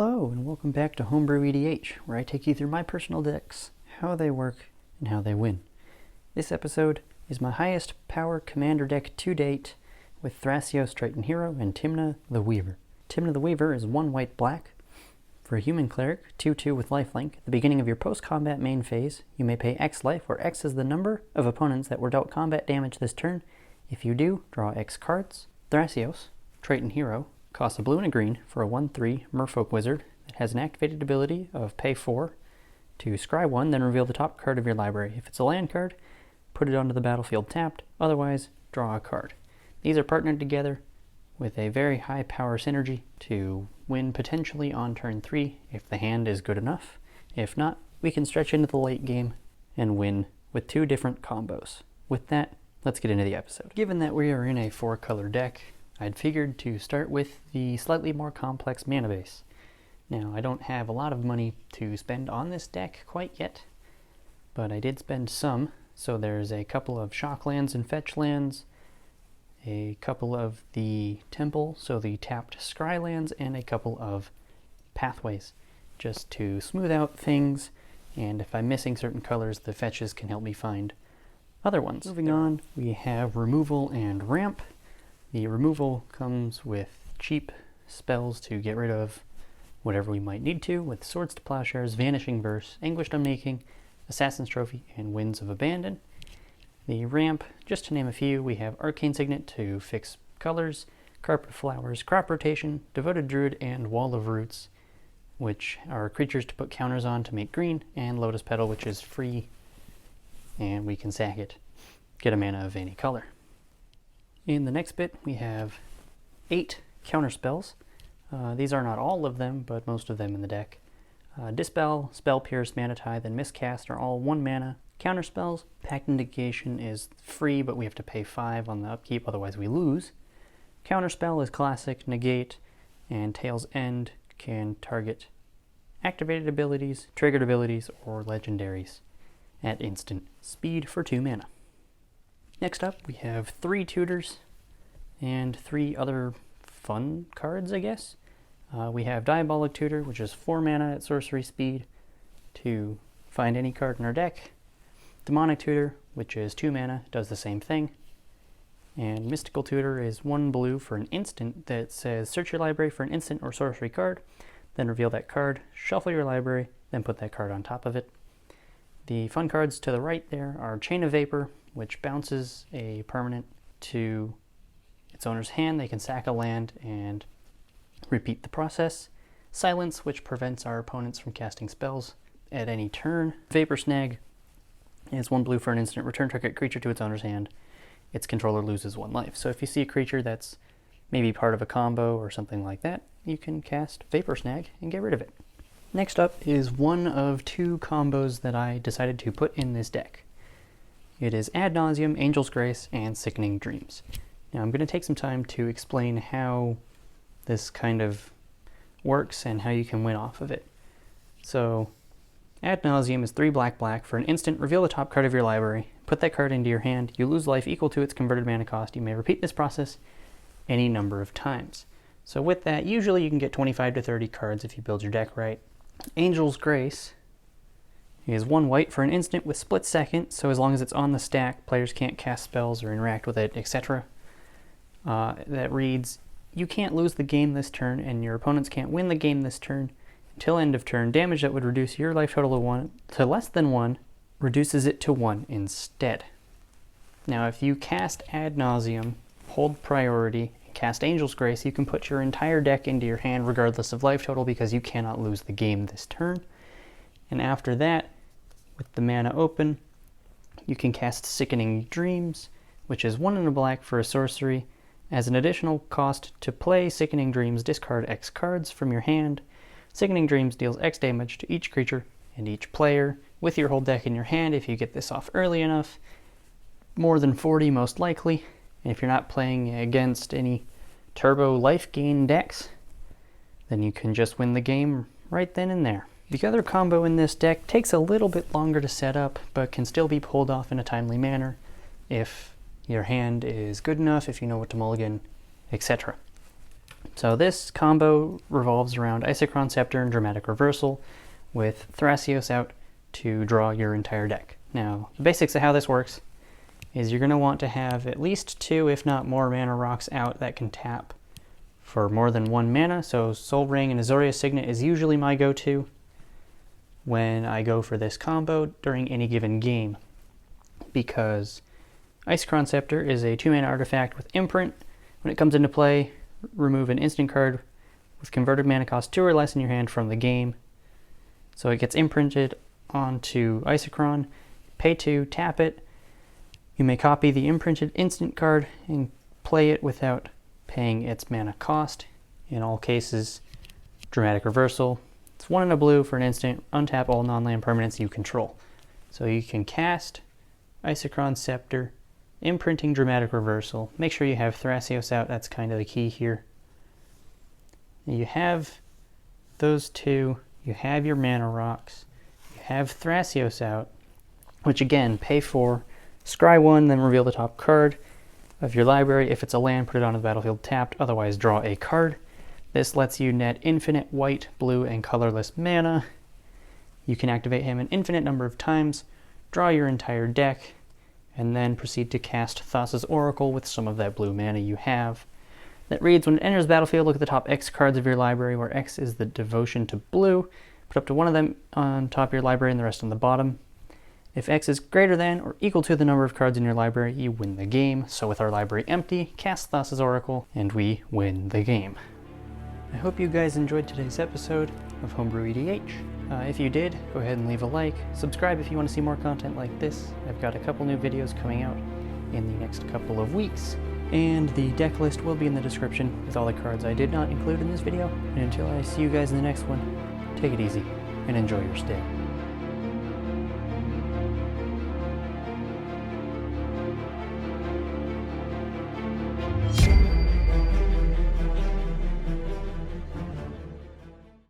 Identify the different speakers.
Speaker 1: Hello and welcome back to Homebrew EDH, where I take you through my personal decks, how they work, and how they win. This episode is my highest power commander deck to date, with Thrasios, Triton Hero, and Tymna the Weaver. Tymna the Weaver is 1 white-black. For a human cleric, 2/2 with lifelink. At the beginning of your post-combat main phase, you may pay X life, where X is the number of opponents that were dealt combat damage this turn. If you do, draw X cards. Thrasios, Triton Hero, costs a blue and a green for a 1/3 Merfolk Wizard that has an activated ability of pay 4 to scry 1, then reveal the top card of your library. If it's a land card, put it onto the battlefield tapped, otherwise draw a card. These are partnered together with a very high power synergy to win potentially on turn 3 if the hand is good enough. If not, we can stretch into the late game and win with 2 different combos. With that, let's get into the episode. Given that we are in a 4-color deck, I'd figured to start with the slightly more complex mana base. Now, I don't have a lot of money to spend on this deck quite yet, but I did spend some. So there's a couple of shock lands and fetch lands, a couple of the temple, so the tapped scry lands, and a couple of pathways, just to smooth out things, and if I'm missing certain colors, the fetches can help me find other ones. Moving on, we have removal and ramp. The removal comes with cheap spells to get rid of whatever we might need to, with Swords to Plowshares, Vanishing Verse, Anguished Unmaking, Assassin's Trophy, and Winds of Abandon. The ramp, just to name a few, we have Arcane Signet to fix colors, Carpet Flowers, Crop Rotation, Devoted Druid, and Wall of Roots, which are creatures to put counters on to make green, and Lotus Petal, which is free, and we can sack it, get a mana of any color. In the next bit, we have 8 counter spells. These are not all of them, but most of them in the deck. Dispel, Spell Pierce, Mana Tithe, and Miscast are all 1 mana counter spells. Pact Negation is free, but we have to pay 5 on the upkeep, otherwise we lose. Counterspell is classic, negate, and Tail's End can target activated abilities, triggered abilities, or legendaries at instant speed for 2 mana. Next up, we have 3 tutors and 3 other fun cards, I guess. We have Diabolic Tutor, which is 4 mana at sorcery speed to find any card in our deck. Demonic Tutor, which is 2 mana, does the same thing. And Mystical Tutor is 1 blue for an instant that says search your library for an instant or sorcery card, then reveal that card, shuffle your library, then put that card on top of it. The fun cards to the right there are Chain of Vapor, which bounces a permanent to its owner's hand. They can sack a land and repeat the process. Silence, which prevents our opponents from casting spells at any turn. Vapor Snag is 1 blue for an instant. Return target creature to its owner's hand. Its controller loses 1 life. So if you see a creature that's maybe part of a combo or something like that, you can cast Vapor Snag and get rid of it. Next up is one of 2 combos that I decided to put in this deck. It is AdNauseum, Angel's Grace, and Sickening Dreams. Now I'm going to take some time to explain how this kind of works and how you can win off of it. So, AdNauseum is 3 black for an instant. Reveal the top card of your library. Put that card into your hand. You lose life equal to its converted mana cost. You may repeat this process any number of times. So with that, usually you can get 25 to 30 cards if you build your deck right. Angel's Grace is 1 white for an instant with split second, so as long as it's on the stack, players can't cast spells or interact with it, etc. That reads, you can't lose the game this turn, and your opponents can't win the game this turn until end of turn. Damage that would reduce your life total to less than 1 reduces it to 1 instead. Now, if you cast AdNauseum, hold priority, and cast Angel's Grace, you can put your entire deck into your hand regardless of life total because you cannot lose the game this turn. And after that, with the mana open, you can cast Sickening Dreams, which is 1 and a black for a sorcery. As an additional cost to play Sickening Dreams, discard X cards from your hand. Sickening Dreams deals X damage to each creature and each player with your whole deck in your hand if you get this off early enough. More than 40 most likely. And if you're not playing against any turbo life gain decks, then you can just win the game right then and there. The other combo in this deck takes a little bit longer to set up, but can still be pulled off in a timely manner if your hand is good enough, if you know what to mulligan, etc. So this combo revolves around Isochron Scepter and Dramatic Reversal with Thrasios out to draw your entire deck. Now, the basics of how this works is you're going to want to have at least 2, if not more, mana rocks out that can tap for more than 1 mana. So Soul Ring and Azorius Signet is usually my go-to when I go for this combo during any given game, because Isochron Scepter is a 2-mana artifact with imprint. When it comes into play, remove an instant card with converted mana cost 2 or less in your hand from the game. So it gets imprinted onto Isochron, pay 2, tap it. You may copy the imprinted instant card and play it without paying its mana cost. In all cases, Dramatic Reversal. It's 1 and a blue for an instant. Untap all non-land permanents you control. So you can cast Isochron Scepter, imprinting Dramatic Reversal. Make sure you have Thrasios out. That's kind of the key here. You have those 2. You have your mana rocks. You have Thrasios out, which again, pay 4. Scry 1, then reveal the top card of your library. If it's a land, put it onto the battlefield tapped, otherwise draw a card. This lets you net infinite white, blue, and colorless mana. You can activate him an infinite number of times, draw your entire deck, and then proceed to cast Thassa's Oracle with some of that blue mana you have. That reads, when it enters the battlefield, look at the top X cards of your library, where X is the devotion to blue. Put up to 1 of them on top of your library and the rest on the bottom. If X is greater than or equal to the number of cards in your library, you win the game. So with our library empty, cast Thassa's Oracle, and we win the game. I hope you guys enjoyed today's episode of Homebrew EDH. If you did, go ahead and leave a like. Subscribe if you want to see more content like this. I've got a couple new videos coming out in the next couple of weeks. And the deck list will be in the description with all the cards I did not include in this video. And until I see you guys in the next one, take it easy and enjoy your stay.